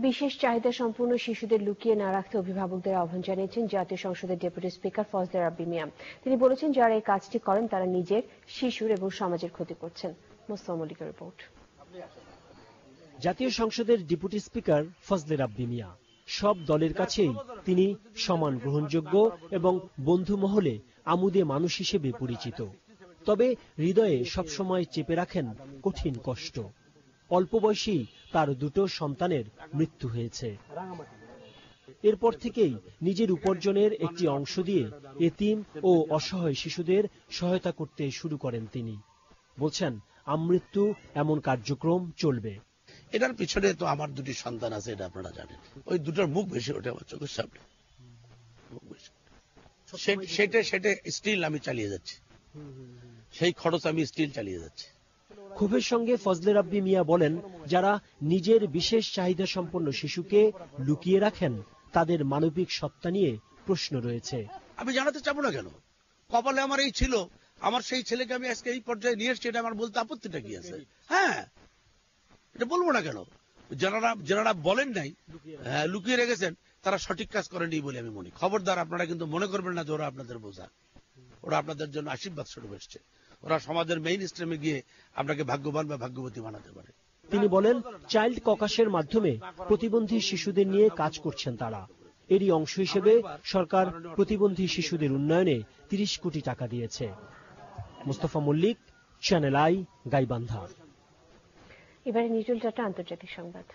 বিশেষ চাহিদা সম্পন্ন শিশুদের লুকিয়ে না রাখতে অভিভাবকদের আহ্বান জানিয়েছেন জাতীয় সংসদের ডেপুটি স্পিকার ফজলে রাব্বি মিয়া। তিনি বলেছেন, যারা এই কাজটি করেন তারা নিজের, শিশুর এবং সমাজের ক্ষতি করছেন। মোস্তফা মল্লিকের রিপোর্ট। জাতীয় সংসদের ডেপুটি স্পিকার ফজলে রাব্বি মিয়া সব দলের কাছেই তিনি সমান গ্রহণযোগ্য এবং বন্ধু মহলে আমুদে মানুষ হিসেবে পরিচিত। তবে হৃদয়ে সবসময় চেপে রাখেন কঠিন কষ্ট। অল্প বয়সেই তার দুটো সন্তানের মৃত্যু হয়েছে। এরপর থেকেই নিজের উপার্জনের একটি অংশ দিয়ে এতিম ও অসহায় শিশুদের সহায়তা করতে শুরু করেন তিনি। বলছেন, আমৃত্যু এমন কার্যক্রম চলবে। এটার পিছনে তো আমার দুটি সন্তান আছে, এটা আপনারা জানেন। ওই দুটোর মুখ ভেসে ওঠে আমার চোখের সামনে। সেটা স্টিল আমি চালিয়ে যাচ্ছি, সেই খরচ আমি স্টিল চালিয়ে যাচ্ছি। ক্ষোভের সঙ্গে ফজলে রাব্বি মিয়া বলেন, যারা নিজের বিশেষ চাহিদা সম্পন্ন শিশুকে লুকিয়ে রাখেন তাদের মানবিক সত্তা নিয়ে প্রশ্ন রয়েছে। আমি জানাতে চাবো না কেন? কপালে আমার এই ছিল, আমার সেই ছেলেকে আমি আজকে এই পর্যায়ে নিয়ে এসেছি, এটা আমার বলতে আপত্তিটা কি আছে? হ্যাঁ, এটা বলবো না কেন? যারা বলেন নাই, লুকিয়ে রেখেছেন, তারা সঠিক কাজ করেনি বলে আমি মনে। খবরদার, আপনারা কিন্তু মনে করবেন না যে ওরা আপনাদের বোঝা। ওরা আপনাদের জন্য আশীর্বাদ স্বরূপ এসছে। ওরা সমাজের মেইন স্ট্রিমে গিয়ে আপনাকে ভাগ্যবান বা ভাগ্যবতী বানাতে পারে। তিনি বলেন, চাইল্ড ককাসের মাধ্যমে প্রতিবন্ধী শিশুদের নিয়ে কাজ করছেন তারা। এরই অংশ হিসেবে সরকার প্রতিবন্ধী শিশুদের উন্নয়নে 30 কোটি টাকা দিয়েছে। Mostafa Mallik, channel I, Gaibandha. এবারে নিউজ আন্তর্জাতিক সংবাদ।